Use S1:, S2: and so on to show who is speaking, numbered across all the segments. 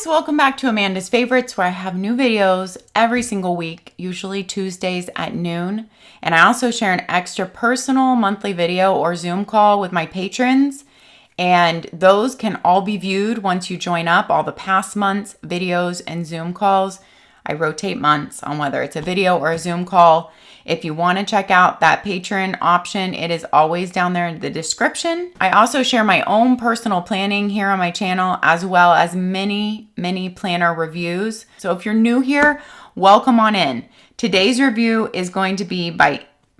S1: guys, welcome back to Amanda's Favorites, where I have new videos every single week, usually Tuesdays at noon. And I also share an extra personal monthly video or Zoom call with my patrons. And those can all be viewed once you join up, all the past months, videos, and Zoom calls. I rotate months on whether it's a video or a Zoom call. If you want to check out that Patreon option, it is always down there in the description. I also share my own personal planning here on my channel, as well as many planner reviews. So if you're new here, welcome on in. Today's review is going to be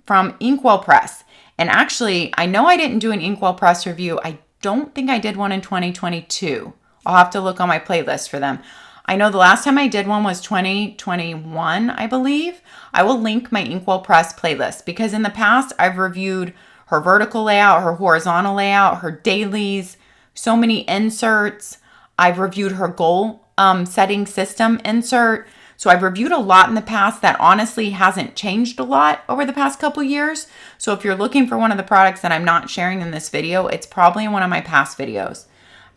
S1: from Inkwell Press. And actually, I know I didn't do an Inkwell Press review. I don't think I did one in 2022. I'll have to look on my playlist for them. I know the last time I did one was 2021, I believe. I will link my Inkwell Press playlist because in the past I've reviewed her vertical layout, her horizontal layout, her dailies, so many inserts. I've reviewed her goal setting system insert. So I've reviewed a lot in the past that honestly hasn't changed a lot over the past couple years. So if you're looking for one of the products that I'm not sharing in this video, it's probably in one of my past videos.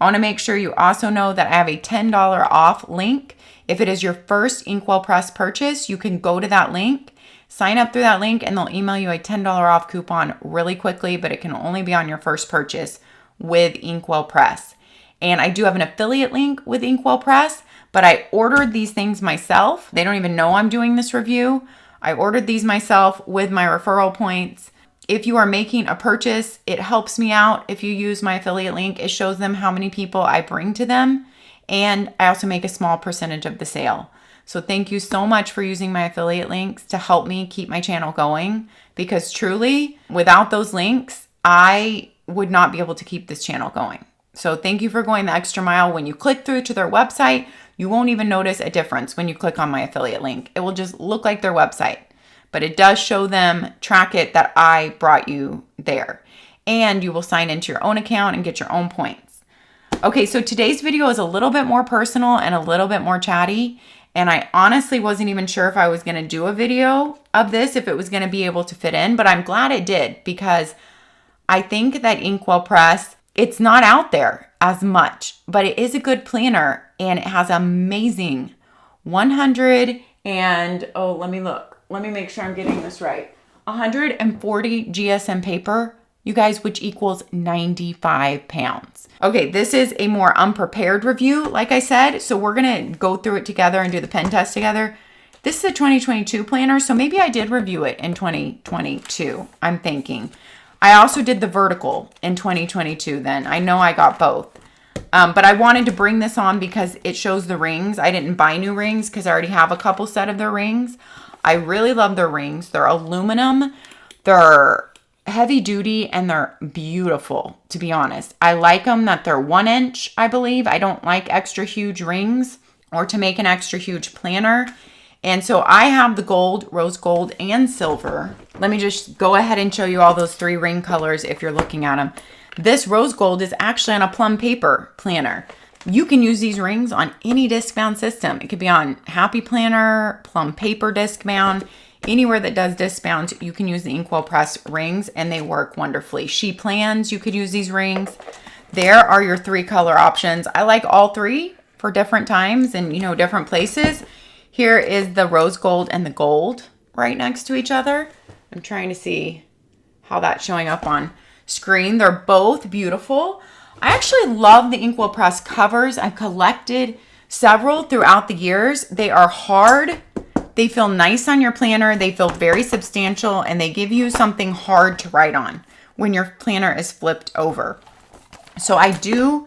S1: I want to make sure you also know that I have a $10 off link. If it is your first Inkwell Press purchase, you can go to that link, sign up through that link, and they'll email you a $10 off coupon really quickly, but it can only be on your first purchase with Inkwell Press. And I do have an affiliate link with Inkwell Press, but I ordered these things myself. They don't even know I'm doing this review. I ordered these myself with my referral points. If you are making a purchase, it helps me out. If you use my affiliate link, it shows them how many people I bring to them. And I also make a small percentage of the sale. So thank you so much for using my affiliate links to help me keep my channel going. Because truly, without those links, I would not be able to keep this channel going. So thank you for going the extra mile. When you click through to their website, you won't even notice a difference when you click on my affiliate link. It will just look like their website. But it does show them, track it, that I brought you there. And you will sign into your own account and get your own points. Okay, so today's video is a little bit more personal and a little bit more chatty. And I honestly wasn't even sure if I was going to do a video of this, if it was going to be able to fit in. But I'm glad it did, because I think that Inkwell Press, it's not out there as much. But it is a good planner. And it has amazing 100 and, oh, let me look. Let me make sure I'm getting this right. 140 GSM paper, you guys, which equals 95 pounds. Okay, this is a more unprepared review, like I said. So we're going to go through it together and do the pen test together. This is a 2022 planner, so maybe I did review it in 2022, I'm thinking. I also did the vertical in 2022 then. I know I got both. But I wanted to bring this on because it shows the rings. I didn't buy new rings because I already have a couple set of their rings. I really love their rings. They're aluminum, they're heavy duty, and they're beautiful, to be honest. I like them that they're 1 inch, I believe. I don't like extra huge rings or to make an extra huge planner. And so I have the gold, rose gold, and silver. Let me just go ahead and show you all those 3 ring colors if you're looking at them. This rose gold is actually on a plum paper planner. You can use these rings on any disc bound system. It could be on Happy Planner, plum paper disc bound, anywhere that does disc bound, you can use the Inkwell Press rings and they work wonderfully. She plans, you could use these rings. There are your 3 color options. I like all 3 for different times and, you know, different places. Here is the rose gold and the gold right next to each other. I'm trying to see how that's showing up on screen. They're both beautiful. I actually love the Inkwell Press covers. I've collected several throughout the years. They are hard. They feel nice on your planner. They feel very substantial, and they give you something hard to write on when your planner is flipped over. So I do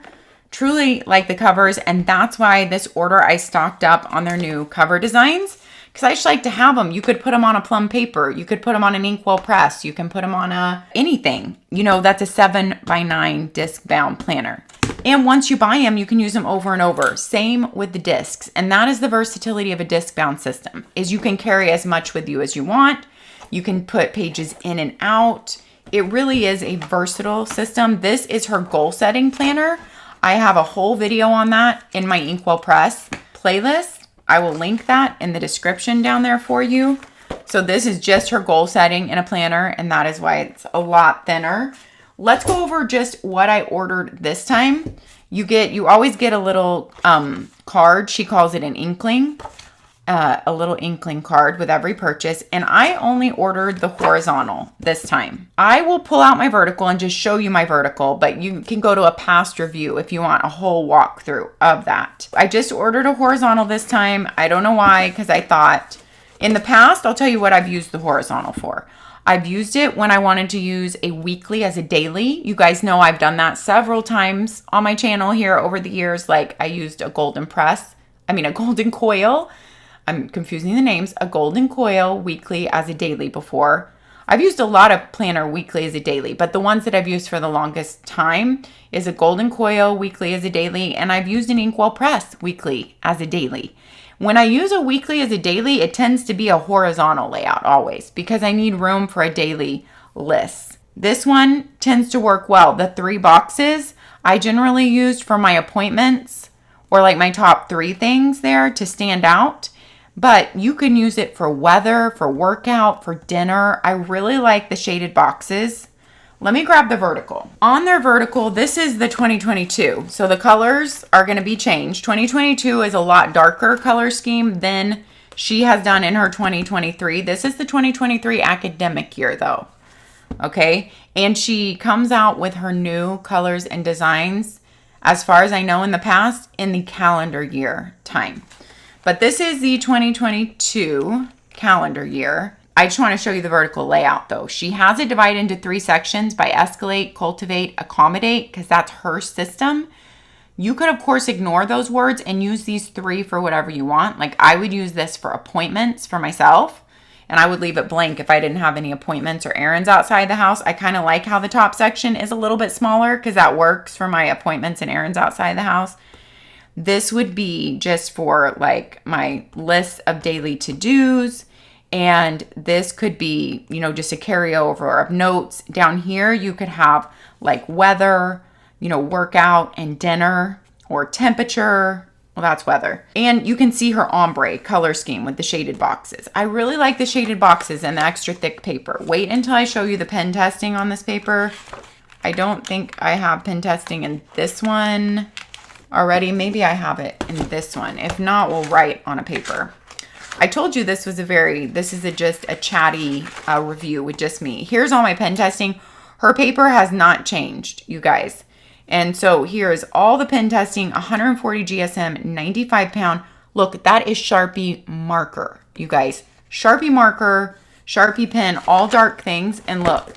S1: truly like the covers, and that's why this order I stocked up on their new cover designs, because I just like to have them. You could put them on a plum paper. You could put them on an Inkwell Press. You can put them on anything. You know, that's a 7x9 disc bound planner. And once you buy them, you can use them over and over. Same with the discs. And that is the versatility of a disc bound system, is you can carry as much with you as you want. You can put pages in and out. It really is a versatile system. This is her goal setting planner. I have a whole video on that in my Inkwell Press playlist. I will link that in the description down there for you. So this is just her goal setting in a planner, and that is why it's a lot thinner. Let's go over just what I ordered this time. You always get a little card. She calls it an inkling. A little inkling card with every purchase, and I only ordered the horizontal this time. I will pull out my vertical and just show you my vertical, but you can go to a past review if you want a whole walkthrough of that. I just ordered a horizontal this time. I don't know why, because I thought in the past, I'll tell you what I've used the horizontal for. I've used it when I wanted to use a weekly as a daily. You guys know I've done that several times on my channel here over the years. Like I used a golden coil. I'm confusing the names, a golden coil weekly as a daily before. I've used a lot of planner weekly as a daily, but the ones that I've used for the longest time is a golden coil weekly as a daily, and I've used an Inkwell Press weekly as a daily. When I use a weekly as a daily, it tends to be a horizontal layout always because I need room for a daily list. This one tends to work well. The 3 boxes I generally used for my appointments or like my top 3 things there to stand out. But you can use it for weather, for workout, for dinner. I really like the shaded boxes. Let me grab the vertical. On their vertical, this is the 2022. So the colors are going to be changed. 2022 is a lot darker color scheme than she has done in her 2023. This is the 2023 academic year though. Okay. And she comes out with her new colors and designs, as far as I know in the past, in the calendar year time. But this is the 2022 calendar year. I just want to show you the vertical layout though. She has it divided into 3 sections by escalate, cultivate, accommodate, because that's her system. You could of course ignore those words and use these 3 for whatever you want. Like I would use this for appointments for myself, and I would leave it blank if I didn't have any appointments or errands outside the house. I kind of like how the top section is a little bit smaller because that works for my appointments and errands outside the house. This would be just for like my list of daily to-dos. And this could be, just a carryover of notes. Down here, you could have like weather, workout and dinner, or temperature. Well, that's weather. And you can see her ombre color scheme with the shaded boxes. I really like the shaded boxes and the extra thick paper. Wait until I show you the pen testing on this paper. I don't think I have pen testing in this one already. Maybe I have it in this one. If not, we'll write on a paper. I told you this is just a chatty review with just me. Here's all my pen testing. Her paper has not changed, you guys. And so here's all the pen testing, 140 GSM, 95 pound. Look, that is Sharpie marker, you guys. Sharpie marker, Sharpie pen, all dark things. And look,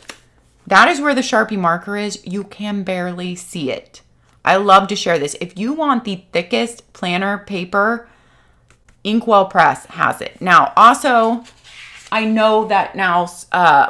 S1: that is where the Sharpie marker is. You can barely see it. I love to share this. If you want the thickest planner paper, Inkwell Press has it. Now, also, I know that now,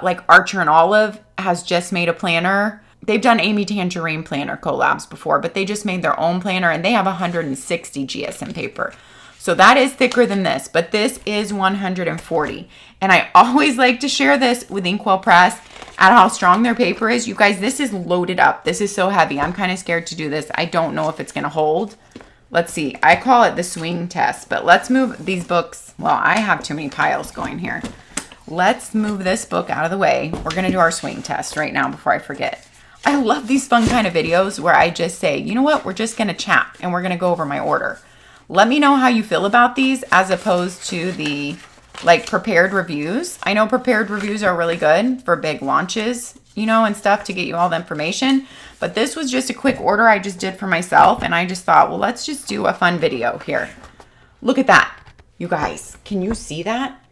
S1: like Archer and Olive has just made a planner. They've done Amy Tangerine planner collabs before, but they just made their own planner, and they have 160 GSM paper. So that is thicker than this, but this is 140. And I always like to share this with Inkwell Press at how strong their paper is. You guys, this is loaded up. This is so heavy. I'm kind of scared to do this. I don't know if it's going to hold. Let's see. I call it the swing test, but let's move these books. Well, I have too many piles going here. Let's move this book out of the way. We're going to do our swing test right now before I forget. I love these fun kind of videos where I just say, you know what? We're just going to chat and we're going to go over my order. Let me know how you feel about these as opposed to the like prepared reviews. I know prepared reviews are really good for big launches, and stuff to get you all the information. But this was just a quick order I just did for myself. And I just thought, well, let's just do a fun video here. Look at that. You guys, can you see that?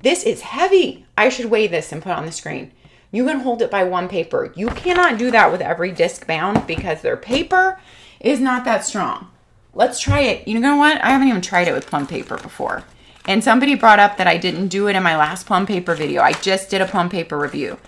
S1: This is heavy. I should weigh this and put it on the screen. You can hold it by one paper. You cannot do that with every disc bound because their paper is not that strong. Let's try it. You know what? I haven't even tried it with plum paper before. And somebody brought up that I didn't do it in my last plum paper video. I just did a plum paper review.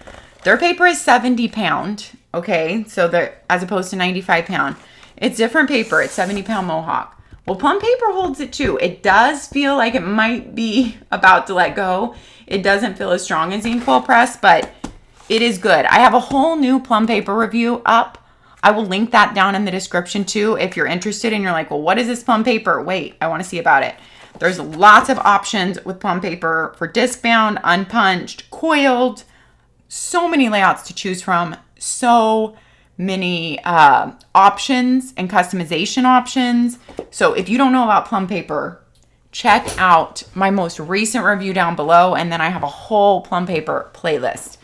S1: Their paper is 70 pound. Okay, so as opposed to 95 pound. It's different paper. It's 70 pound Mohawk. Well, plum paper holds it too. It does feel like it might be about to let go. It doesn't feel as strong as Inkwell Press, but it is good. I have a whole new plum paper review up. I will link that down in the description too if you're interested and you're like, well, what is this plum paper? Wait, I want to see about it. There's lots of options with plum paper for disc bound, unpunched, coiled. So many layouts to choose from. So many options and customization options. So if you don't know about plum paper, check out my most recent review down below. And then I have a whole plum paper playlist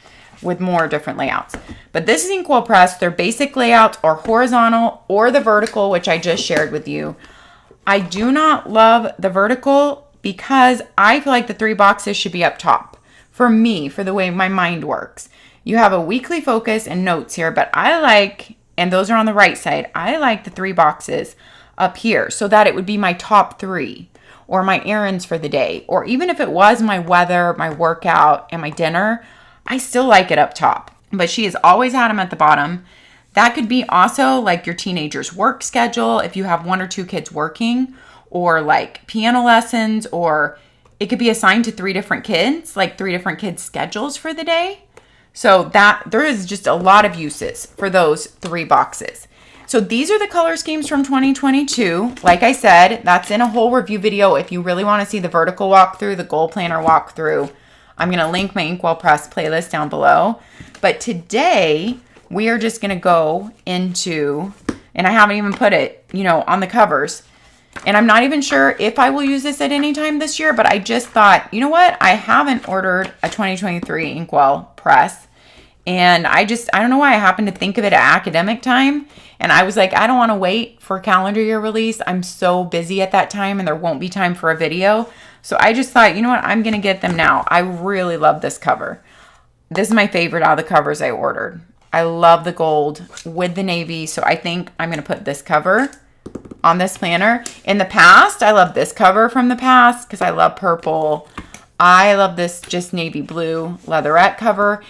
S1: with more different layouts. But this is Inkwell Press. Their basic layouts are horizontal or the vertical, which I just shared with you. I do not love the vertical because I feel like the 3 boxes should be up top. For me, for the way my mind works. You have a weekly focus and notes here, but I like, and those are on the right side, I like the 3 boxes up here so that it would be my top 3 or my errands for the day. Or even if it was my weather, my workout, and my dinner, I still like it up top. But she has always had them at the bottom. That could be also like your teenager's work schedule if you have 1 or 2 kids working, or like piano lessons, or it could be assigned to 3 different kids, like 3 different kids' schedules for the day. So that there is just a lot of uses for those 3 boxes. So these are the color schemes from 2022. Like I said, that's in a whole review video. If you really want to see the vertical walkthrough, the goal planner walkthrough, I'm going to link my Inkwell Press playlist down below. But today we are just going to go into, and I haven't even put it, on the covers. And I'm not even sure if I will use this at any time this year, but I just thought, you know what? I haven't ordered a 2023 Inkwell Press. And I don't know why I happened to think of it at academic time. And I was like, I don't want to wait for calendar year release. I'm so busy at that time and there won't be time for a video. So I just thought, you know what? I'm going to get them now. I really love this cover. This is my favorite out of the covers I ordered. I love the gold with the navy. So I think I'm going to put this cover on this planner. In the past, I love this cover from the past because I love purple. I love this just navy blue leatherette cover.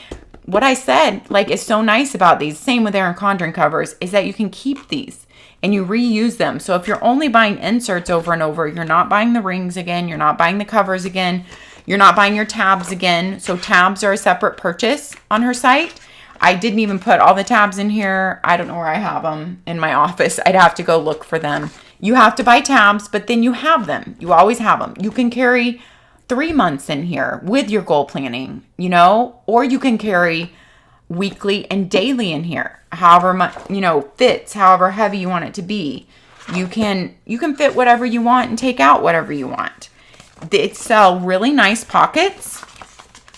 S1: What I said, is so nice about these, same with ERIN CONDREN covers, is that you can keep these and you reuse them. So if you're only buying inserts over and over, you're not buying the rings again, you're not buying the covers again, you're not buying your tabs again. So tabs are a separate purchase on her site. I didn't even put all the tabs in here. I don't know where I have them in my office. I'd have to go look for them. You have to buy tabs, but then you have them. You always have them. You can carry 3 months in here with your goal planning, or you can carry weekly and daily in here, however much, fits, however heavy you want it to be. You can fit whatever you want and take out whatever you want. They sell really nice pockets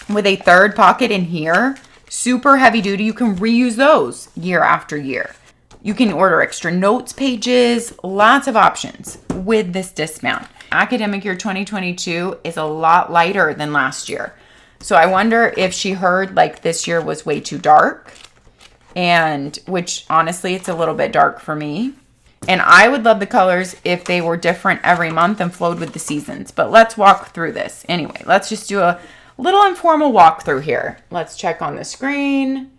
S1: with a 3rd pocket in here, super heavy duty. You can reuse those year after year. You can order extra notes pages, lots of options with this dismount. Academic year 2022 is a lot lighter than last year. So I wonder if she heard this year was way too dark, and which honestly, it's a little bit dark for me. And I would love the colors if they were different every month and flowed with the seasons. But let's walk through this. Anyway, let's just do a little informal walkthrough here. Let's check on the screen.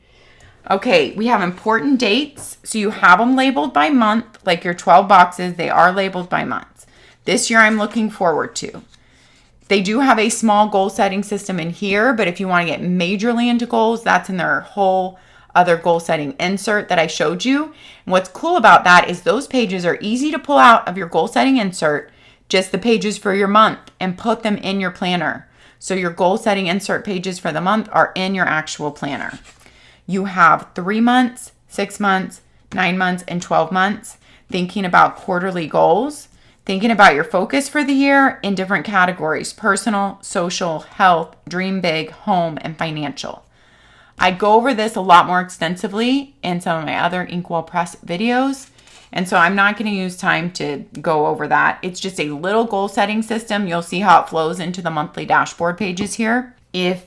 S1: Okay, we have important dates. So you have them labeled by month, like your 12 boxes, they are labeled by month. This year I'm looking forward to. They do have a small goal setting system in here, but if you want to get majorly into goals, that's in their whole other goal setting insert that I showed you. And what's cool about that is those pages are easy to pull out of your goal setting insert, just the pages for your month, and put them in your planner. So your goal setting insert pages for the month are in your actual planner. You have 3 months, 6 months, 9 months, and 12 months thinking about quarterly goals. Thinking about your focus for the year in different categories: personal, social, health, dream big, home, and financial. I go over this a lot more extensively in some of my other Inkwell Press videos, and so I'm not going to use time to go over that. It's just a little goal setting system. You'll see how it flows into the monthly dashboard pages here. If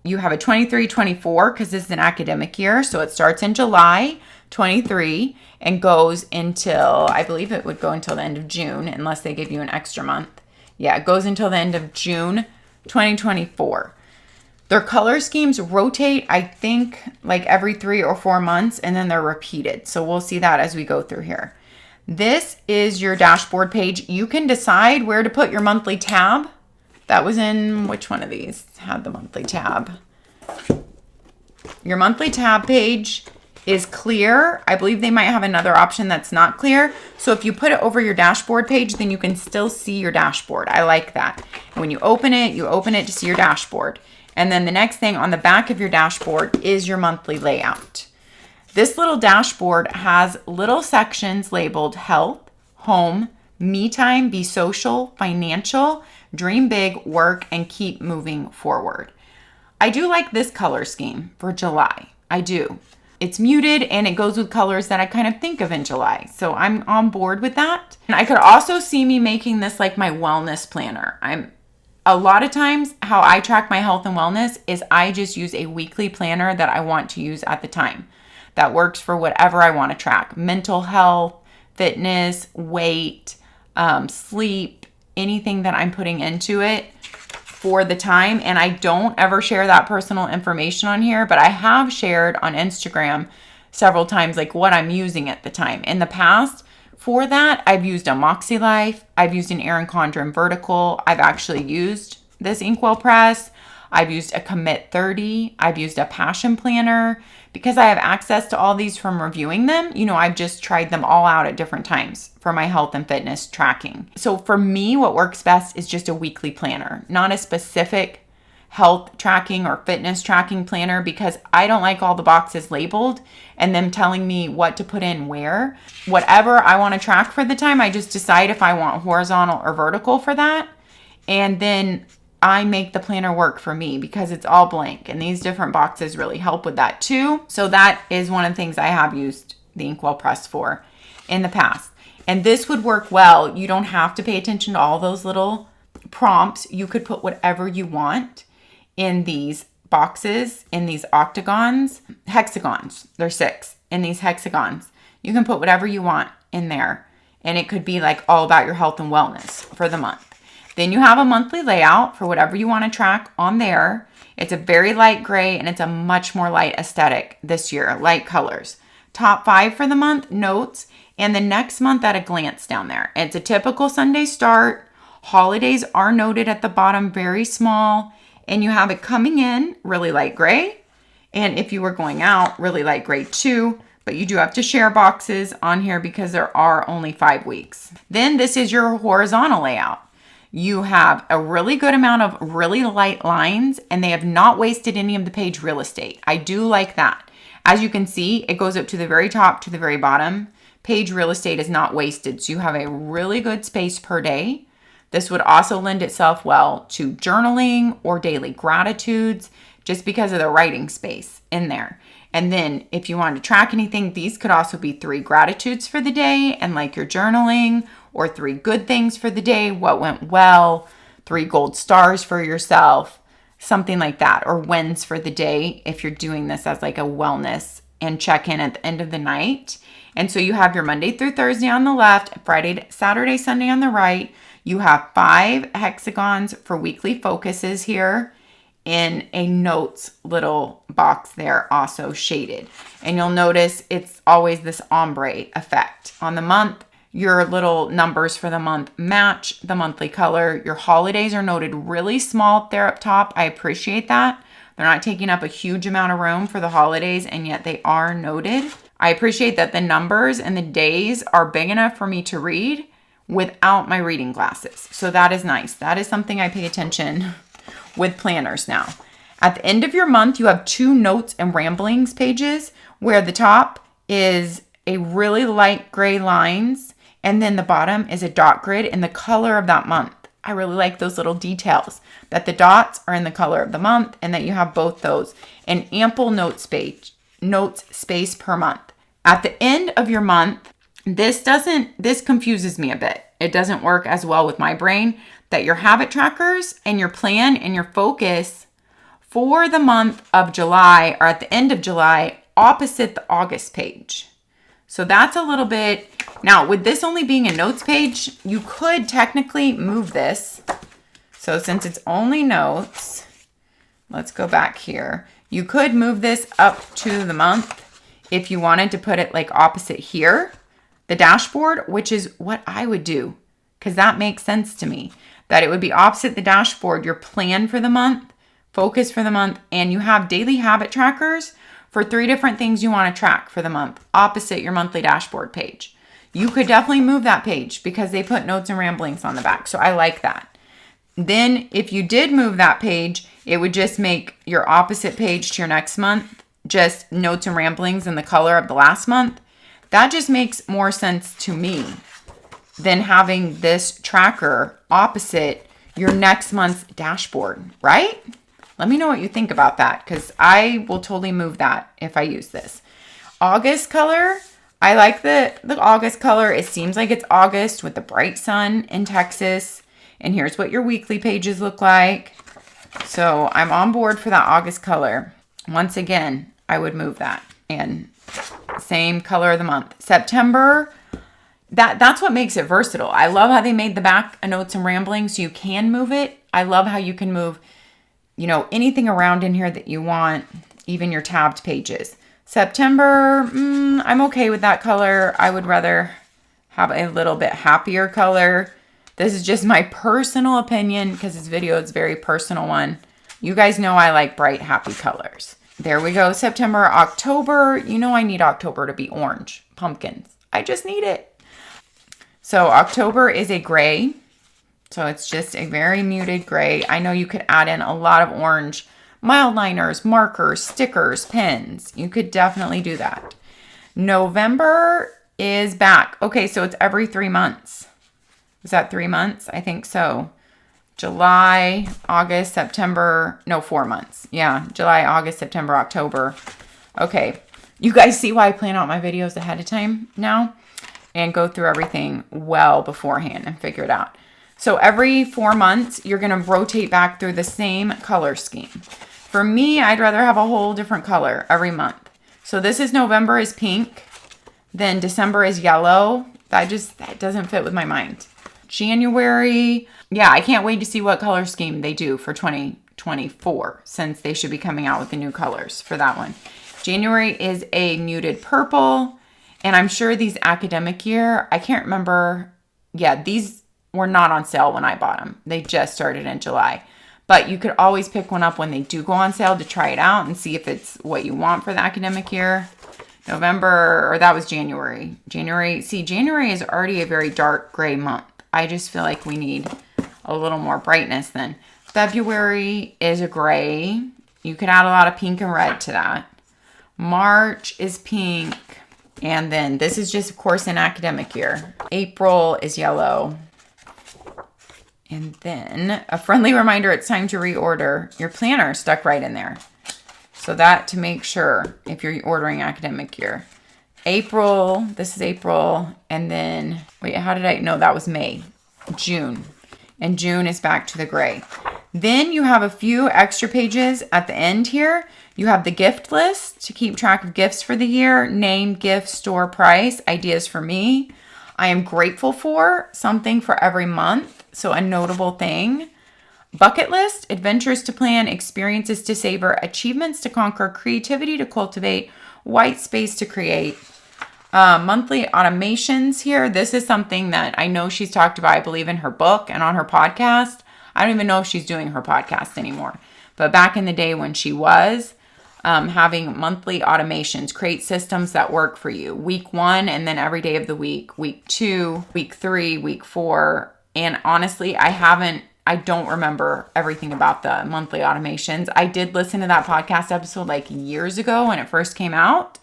S1: you have a 23-24, because this is an academic year, so it starts in July 23 and goes until, I believe it would go until the end of June, unless they give you an extra month. Yeah, it goes until the end of June 2024. Their color schemes rotate, I think, every 3 or 4 months, and then they're repeated. So we'll see that as we go through here. This is your dashboard page. You can decide where to put your monthly tab. That was in, which one of these had the monthly tab? Your monthly tab page is clear. I believe they might have another option that's not clear. So if you put it over your dashboard page, then you can still see your dashboard. I like that. And when you open it to see your dashboard. And then the next thing on the back of your dashboard is your monthly layout. This little dashboard has little sections labeled health, home, me time, be social, financial, dream big, work, and keep moving forward. I do like this color scheme for July. I do. It's muted and it goes with colors that I kind of think of in July. So I'm on board with that. And I could also see me making this like my wellness planner. A lot of times how I track my health and wellness is I just use a weekly planner that I want to use at the time. That works for whatever I want to track. Mental health, fitness, weight, sleep, anything that I'm putting into it for the time. And I don't ever share that personal information on here, but I have shared on Instagram several times like what I'm using at the time. In the past, for that, I've used a MäksēLife. I've used an ERIN CONDREN vertical. I've actually used this Inkwell Press. I've used a Commit 30. I've used a Passion Planner. Because I have access to all these from reviewing them, I've just tried them all out at different times for my health and fitness tracking. So for me, what works best is just a weekly planner, not a specific health tracking or fitness tracking planner, because I don't like all the boxes labeled and them telling me what to put in where. Whatever I want to track for the time, I just decide if I want horizontal or vertical for that. And then I make the planner work for me because it's all blank, and these different boxes really help with that too. So that is one of the things I have used the Inkwell Press for in the past. And this would work well. You don't have to pay attention to all those little prompts. You could put whatever you want in these boxes, in these hexagons. There's 6 in these hexagons. You can put whatever you want in there, and it could be like all about your health and wellness for the month. Then you have a monthly layout for whatever you want to track on there. It's a very light gray and it's a much more light aesthetic this year, light colors. Top 5 for the month, notes, and the next month at a glance down there. It's a typical Sunday start. Holidays are noted at the bottom, very small, and you have it coming in really light gray. And if you were going out, really light gray too. But you do have to share boxes on here because there are only 5 weeks. Then this is your horizontal layout. You have a really good amount of really light lines, and they have not wasted any of the page real estate. I do like that. As you can see, it goes up to the very top to the very bottom. Page real estate is not wasted, so you have a really good space per day. This would also lend itself well to journaling or daily gratitudes just because of the writing space in there. And then if you wanted to track anything, these could also be 3 gratitudes for the day and like your journaling, or 3 good things for the day, what went well, 3 gold stars for yourself, something like that, or wins for the day if you're doing this as like a wellness and check-in at the end of the night. And so you have your Monday through Thursday on the left, Friday, Saturday, Sunday on the right. You have 5 hexagons for weekly focuses here in a notes little box there, also shaded. And you'll notice it's always this ombre effect. On the month, your little numbers for the month match the monthly color. Your holidays are noted really small up there up top. I appreciate that. They're not taking up a huge amount of room for the holidays, and yet they are noted. I appreciate that the numbers and the days are big enough for me to read without my reading glasses. So that is nice. That is something I pay attention with planners now. At the end of your month, you have 2 notes and ramblings pages where the top is a really light gray lines, and then the bottom is a dot grid in the color of that month. I really like those little details, that the dots are in the color of the month and that you have both those. And ample notes space per month. At the end of your month, this confuses me a bit. It doesn't work as well with my brain, that your habit trackers and your plan and your focus for the month of July are at the end of July opposite the August page. So that's a little bit, now with this only being a notes page, you could technically move this. So since it's only notes, let's go back here. You could move this up to the month if you wanted to put it like opposite here, the dashboard, which is what I would do, because that makes sense to me, that it would be opposite the dashboard, your plan for the month, focus for the month, and you have daily habit trackers for 3 different things you want to track for the month, opposite your monthly dashboard page. You could definitely move that page because they put notes and ramblings on the back. So I like that. Then if you did move that page, it would just make your opposite page to your next month just notes and ramblings in the color of the last month, that just makes more sense to me than having this tracker opposite your next month's dashboard, right? Let me know what you think about that, because I will totally move that if I use this. August color, I like the August color. It seems like it's August with the bright sun in Texas. And here's what your weekly pages look like. So I'm on board for that August color. Once again, I would move that. And same color of the month. September, that's what makes it versatile. I love how they made the back a notes and ramblings so you can move it. I love how you can move, you know, anything around in here that you want, even your tabbed pages. September, I'm okay with that color. I would rather have a little bit happier color. This is just my personal opinion because this video is a very personal one. You guys know I like bright, happy colors. There we go. September, October. You know I need October to be orange. Pumpkins. I just need it. So October is a gray. So it's just a very muted gray. I know you could add in a lot of orange. Mild liners, markers, stickers, pens. You could definitely do that. November is back. Okay, so it's every 3 months. Is that 3 months? I think so. July, August, September. No, 4 months. Yeah, July, August, September, October. Okay, you guys see why I plan out my videos ahead of time now? And go through everything well beforehand and figure it out. So every 4 months, you're going to rotate back through the same color scheme. For me, I'd rather have a whole different color every month. So this is November is pink. Then December is yellow. That doesn't fit with my mind. January, yeah, I can't wait to see what color scheme they do for 2024 since they should be coming out with the new colors for that one. January is a muted purple. And I'm sure these academic year, I can't remember. Yeah, these were not on sale when I bought them. They just started in July. But you could always pick one up when they do go on sale to try it out and see if it's what you want for the academic year. November, or that was January. January is already a very dark gray month. I just feel like we need a little more brightness then. February is a gray. You could add a lot of pink and red to that. March is pink. And then this is just, of course, an academic year. April is yellow. And then a friendly reminder, it's time to reorder. Your planner stuck right in there. So that to make sure if you're ordering academic year. April, this is April. And then, wait, how did I, no, that was May. June. And June is back to the gray. Then you have a few extra pages at the end here. You have the gift list to keep track of gifts for the year. Name, gift, store, price, ideas for me. I am grateful for something for every month. So a notable thing. Bucket list, adventures to plan, experiences to savor, achievements to conquer, creativity to cultivate, white space to create. Monthly automations here. This is something that I know she's talked about, I believe, in her book and on her podcast. I don't even know if she's doing her podcast anymore. But back in the day when she was, having monthly automations, create systems that work for you. Week 1 and then every day of the week. Week 2, week 3, week 4. And honestly, I don't remember everything about the monthly automations. I did listen to that podcast episode like years ago when it first came out.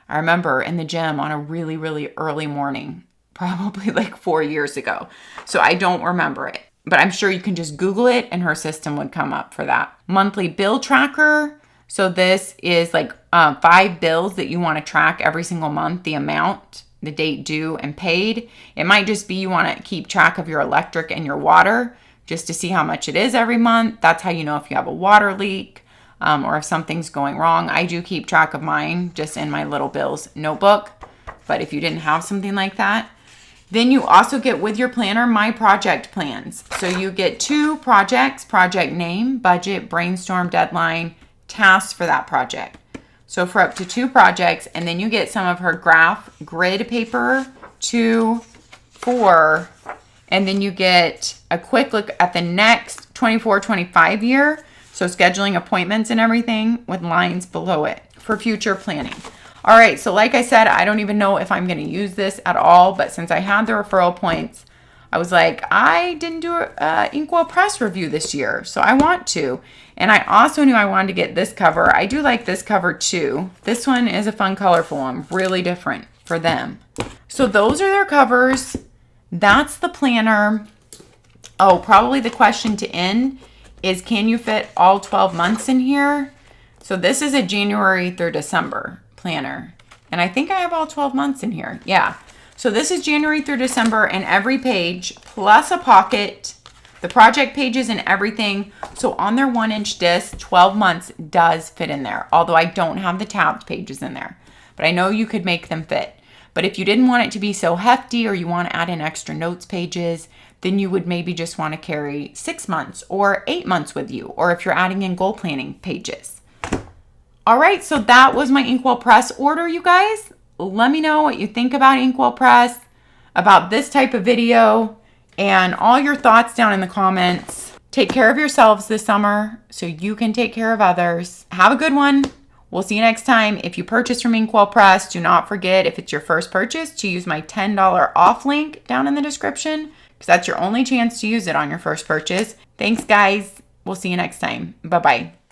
S1: I remember in the gym on a really, really early morning, probably like 4 years ago. So I don't remember it, but I'm sure you can just Google it and her system would come up for that. Monthly bill tracker. So this is like 5 bills that you want to track every single month, the amount, the date due and paid. It might just be you want to keep track of your electric and your water just to see how much it is every month. That's how you know if you have a water leak or if something's going wrong. I do keep track of mine just in my little bills notebook. But if you didn't have something like that, then you also get with your planner my project plans. So you get 2 projects, project name, budget, brainstorm, deadline, tasks for that project. So for up to 2 projects, and then you get some of her graph grid paper, 2, 4, and then you get a quick look at the next 24-25 year. So scheduling appointments and everything with lines below it for future planning. All right, so like I said, I don't even know if I'm going to use this at all, but since I had the referral points, I was like, I didn't do a Inkwell Press review this year, so I want to. And I also knew I wanted to get this cover. I do like this cover too. This one is a fun, colorful one, really different for them. So those are their covers. That's the planner. Oh, probably the question to end is, can you fit all 12 months in here? So this is a January through December planner. And I think I have all 12 months in here. Yeah. So this is January through December, and every page plus a pocket, the project pages and everything. So on their 1-inch disc, 12 months does fit in there, although I don't have the tabbed pages in there. But I know you could make them fit. But if you didn't want it to be so hefty, or you want to add in extra notes pages, then you would maybe just want to carry 6 months or 8 months with you, or if you're adding in goal planning pages. All right, so that was my Inkwell Press order, you guys. Let me know what you think about Inkwell Press, about this type of video, and all your thoughts down in the comments. Take care of yourselves this summer so you can take care of others. Have a good one. We'll see you next time. If you purchase from Inkwell Press, do not forget, if it's your first purchase, to use my $10 off link down in the description, because that's your only chance to use it on your first purchase. Thanks, guys. We'll see you next time. Bye-bye.